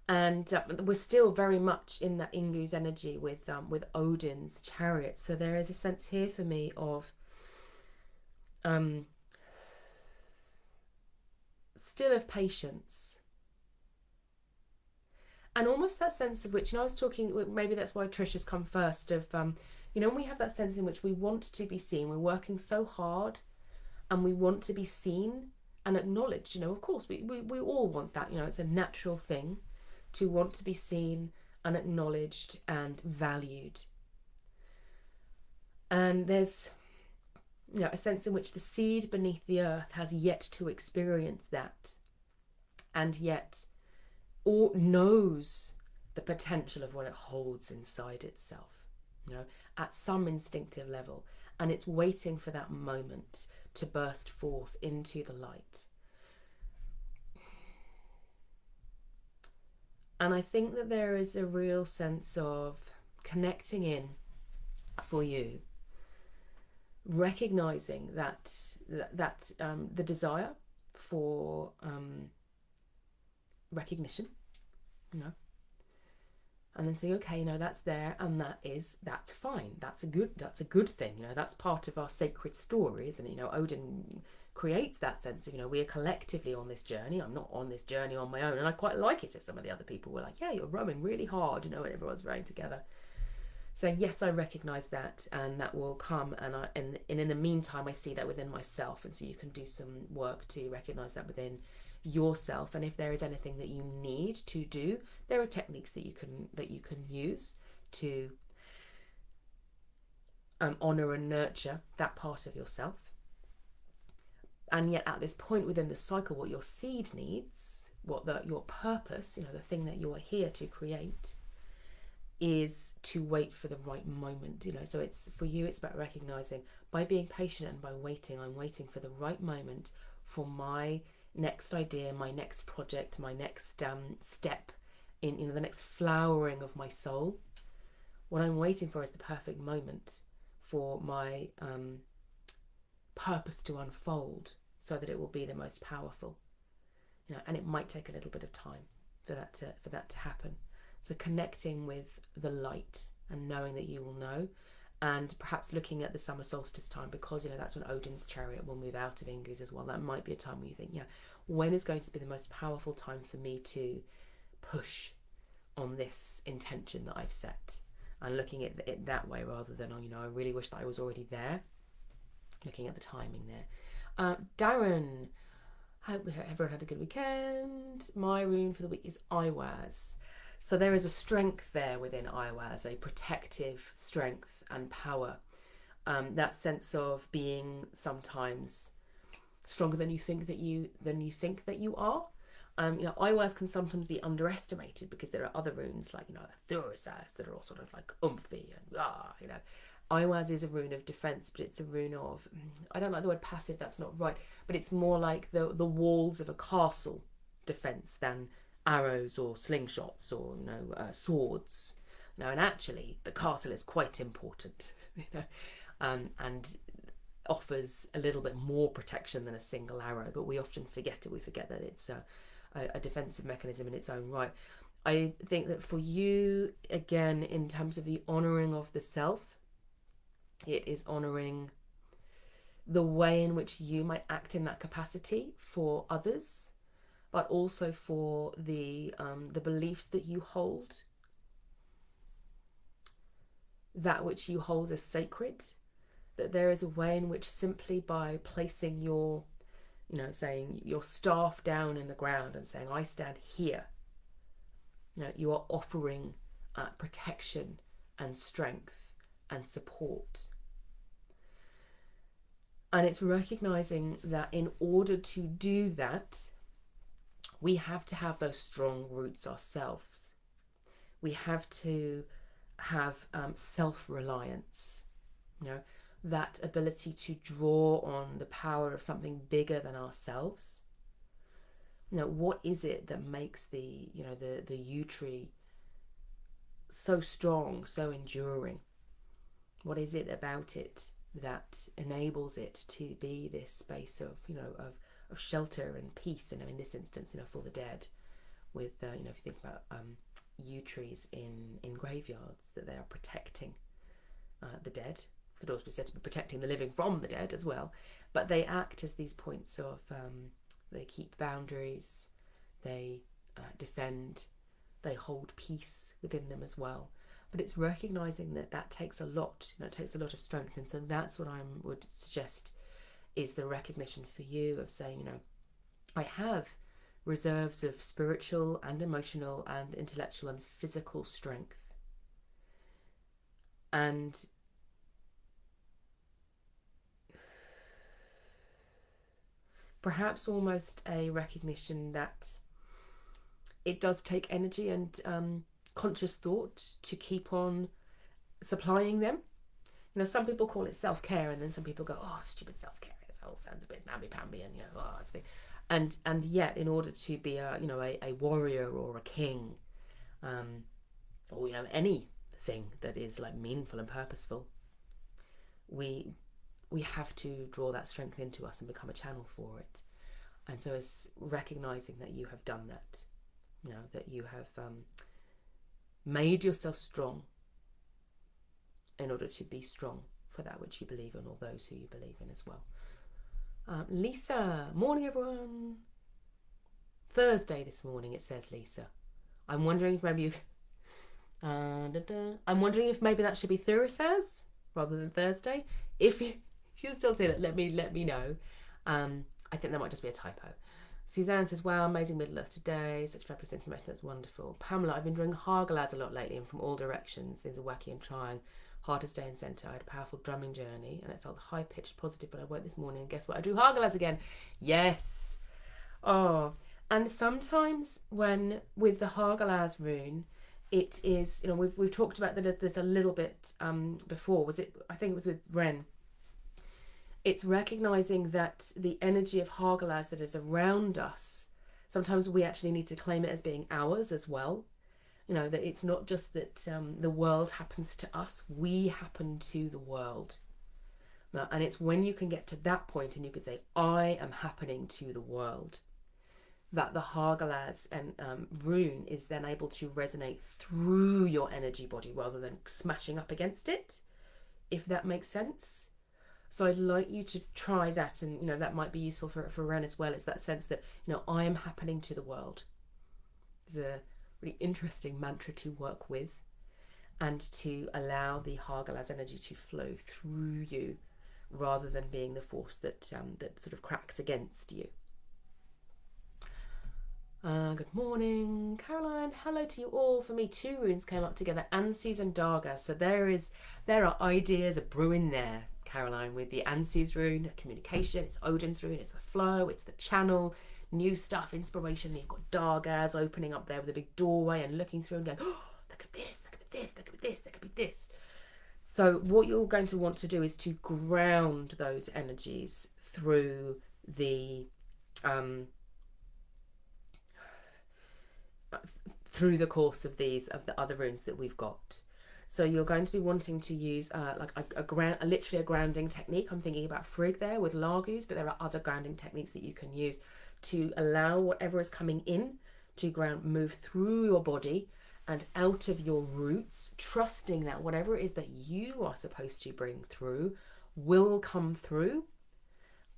And we're still very much in that Ingus energy with Odin's chariot. So there is a sense here for me of still of patience, and almost that sense of which, you know, I was talking, maybe that's why Trish has come first, of you know, when we have that sense in which we want to be seen, we're working so hard and we want to be seen and acknowledged. You know, of course we all want that. You know, it's a natural thing to want to be seen and acknowledged and valued. And there's, you know, a sense in which the seed beneath the earth has yet to experience that, and yet or knows the potential of what it holds inside itself, you know, at some instinctive level, and it's waiting for that moment to burst forth into the light. And I think that there is a real sense of connecting in for you, recognizing that the desire for recognition, you know, and then saying, okay, you know, that's there, and that's fine. That's a good thing. You know, that's part of our sacred story, isn't it? You know, Odin creates that sense of, you know, we are collectively on this journey. I'm not on this journey on my own, and I quite like it if some of the other people were like, yeah, you're rowing really hard, you know, and everyone's rowing together. So yes, I recognise that, and that will come, and in the meantime, I see that within myself, and so you can do some work to recognise that within yourself. And if there is anything that you need to do, there are techniques that you can use to honour and nurture that part of yourself. And yet, at this point within the cycle, what your seed needs, your purpose, you know, the thing that you're here to create, is to wait for the right moment. You know, so it's for you, it's about recognizing, by being patient and by waiting, I'm waiting for the right moment for my next idea, my next project, my next step in, you know, the next flowering of my soul. What I'm waiting for is the perfect moment for my purpose to unfold, so that it will be the most powerful. You know, and it might take a little bit of time for that to happen. So connecting with the light and knowing that you will know, and perhaps looking at the summer solstice time, because, you know, that's when Odin's chariot will move out of Ingus as well. That might be a time where you think, yeah, when is going to be the most powerful time for me to push on this intention that I've set, and looking at it that way rather than, oh, you know, I really wish that I was already there. Looking at the timing there. Darren, hope everyone had a good weekend. My rune for the week is Iwaz. So there is a strength there within Iwaz, a protective strength and power. That sense of being sometimes stronger than you think that you are. You know, Iwaz can sometimes be underestimated because there are other runes like, you know, Thurisas, that are all sort of like umphy and you know. Iwaz is a rune of defense, but it's a rune of, I don't like the word passive, that's not right, but it's more like the walls of a castle defense than arrows or slingshots or, you know, swords. You know, and actually the castle is quite important, you know, and offers a little bit more protection than a single arrow, but we often forget it. We forget that it's a defensive mechanism in its own right. I think that for you, again, in terms of the honouring of the self, it is honouring the way in which you might act in that capacity for others, but also for the beliefs that you hold, that which you hold as sacred. That there is a way in which, simply by placing your, you know, saying your staff down in the ground and saying, I stand here, you know, you are offering protection and strength and support. And it's recognizing that in order to do that, we have to have those strong roots ourselves. We have to have self-reliance, you know, that ability to draw on the power of something bigger than ourselves. You know, what is it that makes the yew tree so strong, so enduring? What is it about it that enables it to be this space of, you know, of shelter and peace? And in this instance, you know, for the dead, with you know, if you think about yew trees in graveyards, that they are protecting the dead. Could also be said to be protecting the living from the dead as well, but they act as these points of they keep boundaries, they defend, they hold peace within them as well. But it's recognizing that that takes a lot, you know, it takes a lot of strength. And so that's what I would suggest is the recognition for you of saying, you know, I have reserves of spiritual and emotional and intellectual and physical strength, and perhaps almost a recognition that it does take energy and conscious thought to keep on supplying them. You know, some people call it self-care, and then some people go, oh, stupid self-care, it all sounds a bit namby-pamby, and, you know, oh, everything. And yet, in order to be a warrior or a king, or, you know, anything that is like meaningful and purposeful, we have to draw that strength into us and become a channel for it. And so it's recognizing that you have done that, You know, that you have made yourself strong in order to be strong for that which you believe in, or those who you believe in as well. Lisa, morning everyone. Thursday this morning, it says, Lisa. I'm wondering if maybe you... I'm wondering if maybe that should be Thursdays rather than Thursday. If you still see that, let me know. I think that might just be a typo. Suzanne says, wow, amazing Middle Earth today. Such fabulous information. That's wonderful. Pamela, I've been doing Hagalaz a lot lately and from all directions. Things are wacky and trying. Hard to stay in centre. I had a powerful drumming journey and it felt high-pitched, positive, but I woke this morning and guess what? I do Hagalaz again. Yes. Oh, and sometimes when with the Hagalaz rune, it is, you know, we've talked about that there's a little bit before. Was it? I think it was with Ren. It's recognizing that the energy of Hagalaz that is around us, sometimes we actually need to claim it as being ours as well. You know, that it's not just that the world happens to us, we happen to the world. And it's when you can get to that point and you can say, I am happening to the world, that the Hagalaz and rune is then able to resonate through your energy body rather than smashing up against it, if that makes sense. So I'd like you to try that, and you know that might be useful for Ren as well. It's that sense that, you know, I am happening to the world. It's a really interesting mantra to work with, and to allow the Hagalaz energy to flow through you rather than being the force that that sort of cracks against you. Good morning, Caroline. Hello to you all. For me, 2 runes came up together, Ansus and Darga. So there are ideas a brewing there, Caroline, with the Ansus rune, communication. It's Odin's rune. It's the flow. It's the channel. New stuff, inspiration. You've got Dargaz opening up there with a big doorway and looking through and going, oh, there could be this, there could be this, there could be this, there could be this. So what you're going to want to do is to ground those energies through the course of the other runes that we've got. So you're going to be wanting to use like literally a grounding technique. I'm thinking about Frigg there with Largus, but there are other grounding techniques that you can use to allow whatever is coming in to ground, move through your body and out of your roots, trusting that whatever it is that you are supposed to bring through will come through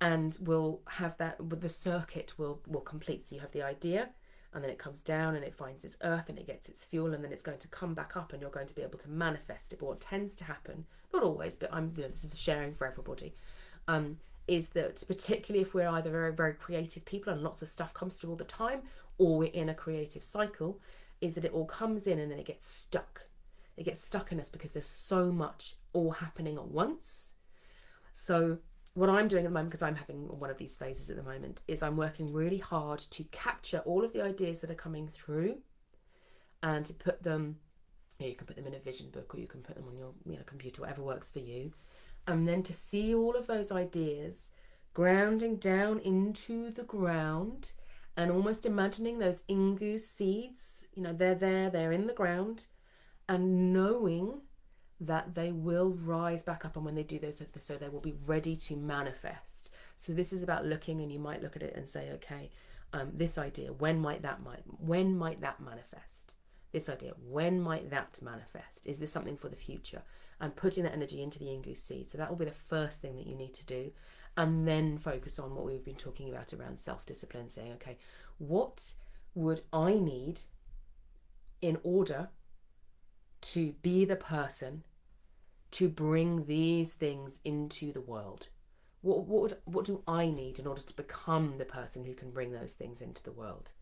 and will have that, the circuit will complete. So you have the idea, and then it comes down and it finds its earth and it gets its fuel, and then it's going to come back up and you're going to be able to manifest it. But what tends to happen, not always, but this is a sharing for everybody, is that particularly if we're either very, very creative people and lots of stuff comes through all the time, or we're in a creative cycle, is that it all comes in and then it gets stuck. It gets stuck in us because there's so much all happening at once. So what I'm doing at the moment, because I'm having one of these phases at the moment, is I'm working really hard to capture all of the ideas that are coming through and to put them, you can put them in a vision book or you can put them on your computer, whatever works for you. And then to see all of those ideas grounding down into the ground and almost imagining those ingu seeds, they're in the ground, and knowing that they will rise back up, and when they do those, so they will be ready to manifest. So this is about looking, and you might look at it and say, okay, this idea, when might that manifest? This idea, when might that manifest? Is this something for the future? And putting that energy into the ingu seed. So that will be the first thing that you need to do. And then focus on what we've been talking about around self-discipline, saying, okay, what would I need in order to be the person to bring these things into the world? What do I need in order to become the person who can bring those things into the world?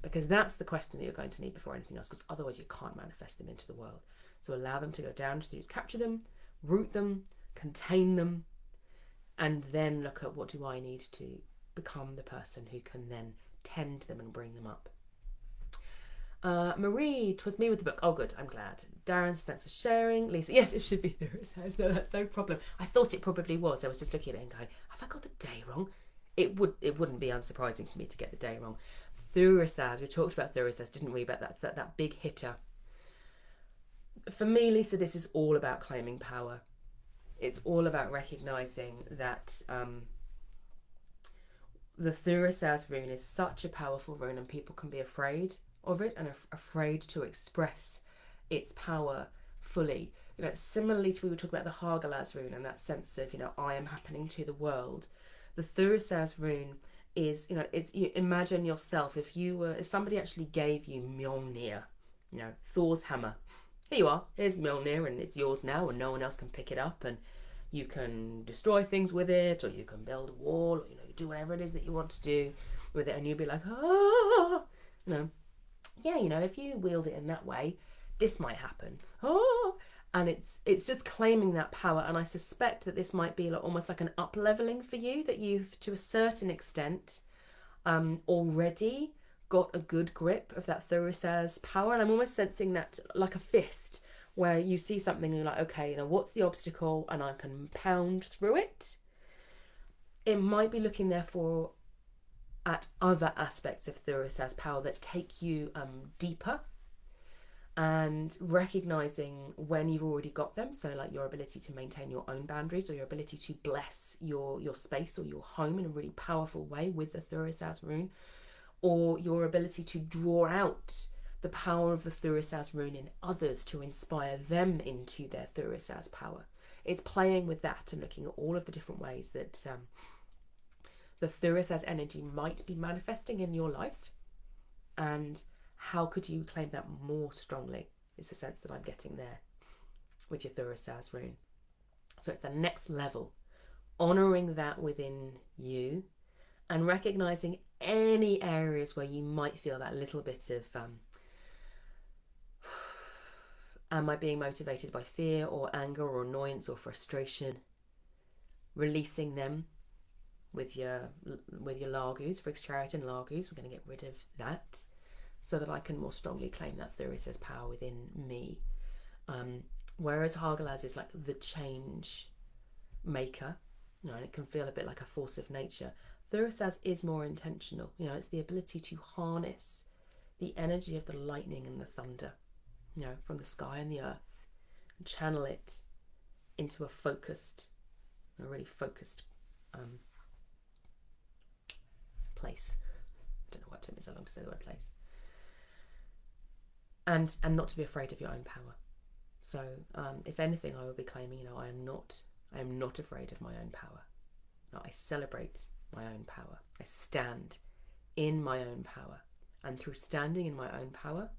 Because that's the question that you're going to need before anything else, because otherwise you can't manifest them into the world. So allow them to go down, to capture them, root them, contain them, and then look at what do I need to become the person who can then tend them and bring them up. Marie, 'twas me with the book. Oh, good, I'm glad. Darren, thanks for sharing. Lisa, yes, it should be Thursday. No, that's no problem. I thought it probably was. I was just looking at it and going, have I got the day wrong? It wouldn't be unsurprising for me to get the day wrong. Thursaz, we talked about Thursaz, didn't we? About that big hitter. For me, Lisa, this is all about claiming power. It's all about recognizing that the Thursaz rune is such a powerful rune, and people can be afraid of it and afraid to express its power fully. You know, similarly to we were talking about the Hagalaz rune and that sense of, you know, I am happening to the world. The Thurisaz rune is, you know, it's, you imagine yourself if somebody actually gave you Mjolnir, you know, Thor's hammer. Here you are, here's Mjolnir and it's yours now and no one else can pick it up and you can destroy things with it, or you can build a wall, or, you know, do whatever it is that you want to do with it, and you'd be like, ah, you know, yeah, you know, if you wield it in that way, this might happen. Oh, and it's just claiming that power. And I suspect that this might be like, almost like an up leveling for you, that you've to a certain extent already got a good grip of that Thurisaz power. And I'm almost sensing that like a fist, where you see something and you're like, okay, you know, what's the obstacle, and I can pound through it. It might be looking therefore at other aspects of Thurisaz power that take you deeper, and recognizing when you've already got them. So like your ability to maintain your own boundaries, or your ability to bless your space or your home in a really powerful way with the Thurisaz rune, or your ability to draw out the power of the Thurisaz rune in others to inspire them into their Thurisaz power. It's playing with that and looking at all of the different ways that the Thurisaz energy might be manifesting in your life, and how could you claim that more strongly, is the sense that I'm getting there with your Thurisaz rune. So it's the next level, honouring that within you and recognising any areas where you might feel that little bit of am I being motivated by fear or anger or annoyance or frustration, releasing them with your Largus, Frig's Chariot and Largus. We're going to get rid of that so that I can more strongly claim that Thurisaz power within me. Whereas Hagalaz is like the change maker, you know, and it can feel a bit like a force of nature. Thurisaz is more intentional. You know, it's the ability to harness the energy of the lightning and the thunder, you know, from the sky and the earth, and channel it into a really focused place. I don't know why it took me so long to say the word place. And not to be afraid of your own power. So if anything, I will be claiming, you know, I am not afraid of my own power. No, I celebrate my own power. I stand in my own power. And through standing in my own power,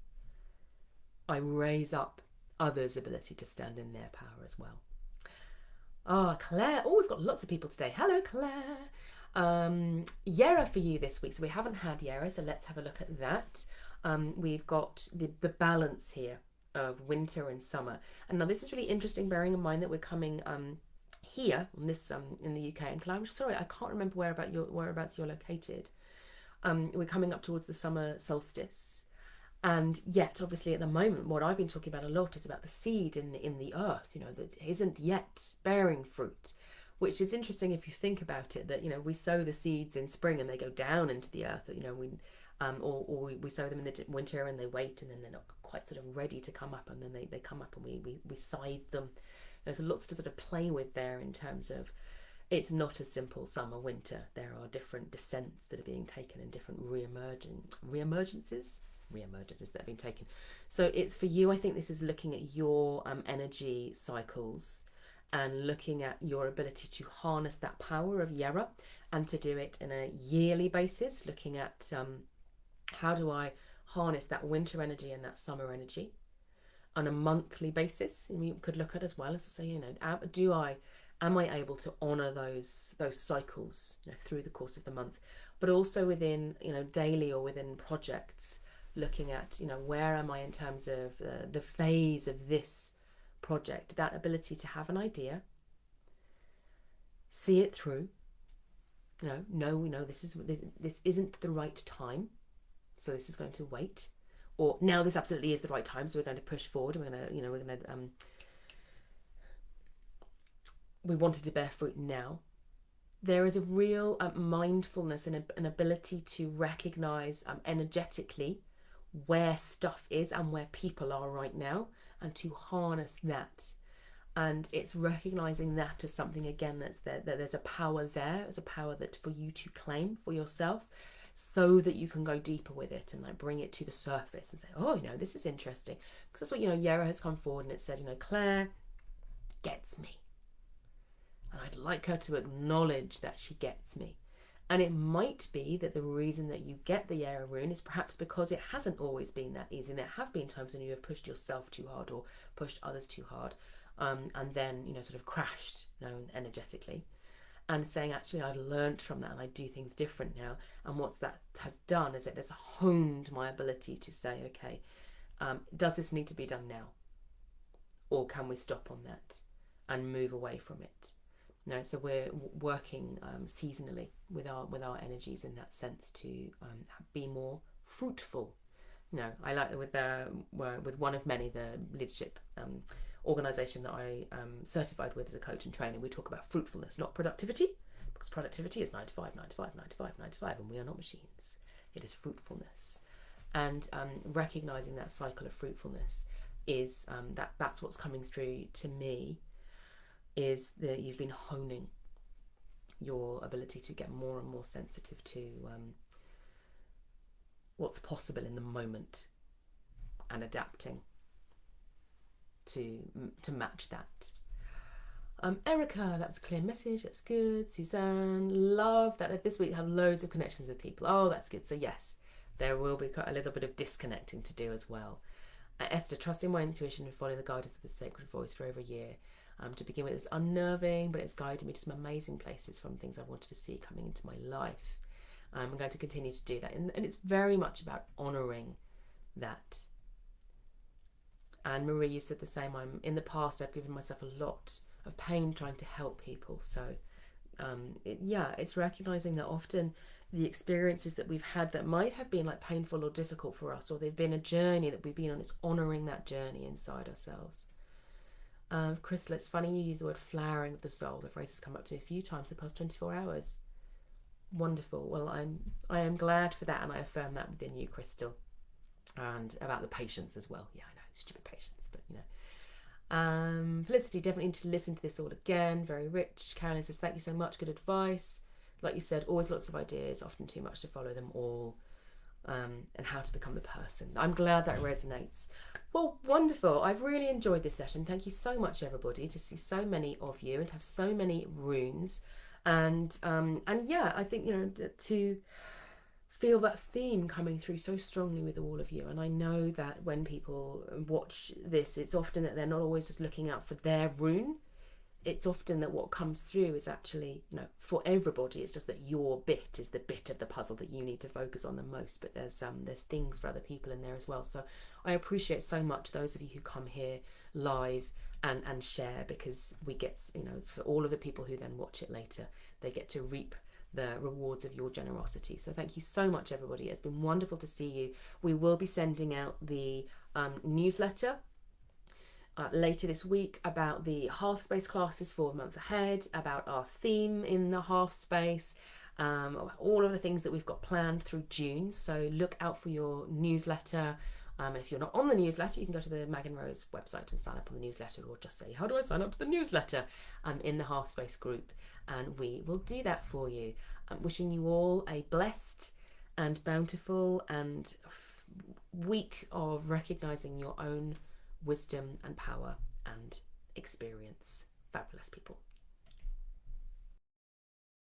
I raise up others' ability to stand in their power as well. Ah, Claire. Oh, we've got lots of people today. Hello, Claire. Yera for you this week. So we haven't had Yera, so let's have a look at that. We've got the balance here of winter and summer. And now this is really interesting, bearing in mind that we're coming here on this in the UK. And Claire, I'm sorry, I can't remember whereabouts you're located. We're coming up towards the summer solstice. And yet, obviously, at the moment, what I've been talking about a lot is about the seed in the earth, you know, that isn't yet bearing fruit, which is interesting if you think about it, that, you know, we sow the seeds in spring and they go down into the earth, you know, or we sow them in the winter and they wait, and then they're not quite sort of ready to come up, and then they come up and we scythe them. There's lots to sort of play with there in terms of, it's not a simple summer, winter. There are different descents that are being taken and different reemergences that have been taken. So it's for you, I think this is looking at your energy cycles and looking at your ability to harness that power of Yera, and to do it in a yearly basis, looking at how do I harness that winter energy and that summer energy on a monthly basis. And you could look at as well as say, you know, am I able to honour those cycles, you know, through the course of the month, but also within, you know, daily or within projects, looking at, you know, where am I in terms of the phase of this project, that ability to have an idea, see it through, you know, this isn't the right time, so this is going to wait, or now this absolutely is the right time, so we're going to push forward, we wanted to bear fruit now. There is a real mindfulness and an ability to recognize energetically where stuff is and where people are right now, and to harness that. And it's recognizing that as something, again, that's there, that there's a power there. There's a power that for you to claim for yourself. so that you can go deeper with it and like bring it to the surface and say, oh, this is interesting. Because that's what, Yera has come forward and it said, Claire gets me. And I'd like her to acknowledge that she gets me. And it might be that the reason that you get the Yera rune is perhaps because it hasn't always been that easy. And there have been times when you have pushed yourself too hard or pushed others too hard, and then, sort of crashed, energetically. And saying, actually, I've learned from that and I do things different now. And what that has done is it has honed my ability to say, okay, does this need to be done now? Or can we stop on that and move away from it? So we're working seasonally with our energies in that sense to be more fruitful. I like with one of many, the leadership organisation that I am certified with as a coach and trainer, we talk about fruitfulness, not productivity, because productivity is 9 to 5, 9 to 5, 9 to 5, 9 to 5, and we are not machines. It is fruitfulness. And recognising that cycle of fruitfulness is that's what's coming through to me, is that you've been honing your ability to get more and more sensitive to what's possible in the moment and adapting to match that. Erica, that was a clear message. That's good. Suzanne, love that this week I have loads of connections with people. Oh, that's good. So yes, there will be a little bit of disconnecting to do as well. Esther, trusting my intuition and following the guidance of the sacred voice for over a year. To begin with, it was unnerving, but it's guided me to some amazing places from things I wanted to see coming into my life. I'm going to continue to do that. And it's very much about honouring that. And Marie, you said the same. In the past, I've given myself a lot of pain trying to help people. So, it's recognising that often the experiences that we've had that might have been like painful or difficult for us, or they've been a journey that we've been on, it's honouring that journey inside ourselves. Crystal, it's funny you use the word flowering of the soul. The phrase has come up to me a few times in the past 24 hours. Wonderful. Well, I am glad for that, and I affirm that within you, Crystal. And about the patience as well. Yeah, I know, stupid patience, but Felicity, definitely need to listen to this all again. Very rich. Carolyn says, thank you so much. Good advice. Like you said, always lots of ideas, often too much to follow them all. And how to become the person. I'm glad that resonates. Well, wonderful. I've really enjoyed this session. Thank you so much, everybody, to see so many of you and to have so many runes. And yeah, I think, to feel that theme coming through so strongly with all of you. And I know that when people watch this, it's often that they're not always just looking out for their rune. It's often that what comes through is actually, for everybody, it's just that your bit is the bit of the puzzle that you need to focus on the most. But there's things for other people in there as well. So I appreciate so much those of you who come here live and share, because we get, for all of the people who then watch it later, they get to reap the rewards of your generosity. So thank you so much, everybody. It's been wonderful to see you. We will be sending out the newsletter later this week about the Hearth Space classes for a month ahead, about our theme in the Hearth Space, all of the things that we've got planned through June. So look out for your newsletter. And if you're not on the newsletter, you can go to the Mag and Rose website and sign up on the newsletter, or just say, how do I sign up to the newsletter? In the Hearth Space group, and we will do that for you. I'm wishing you all a blessed and bountiful and week of recognising your own wisdom and power and experience. Fabulous people.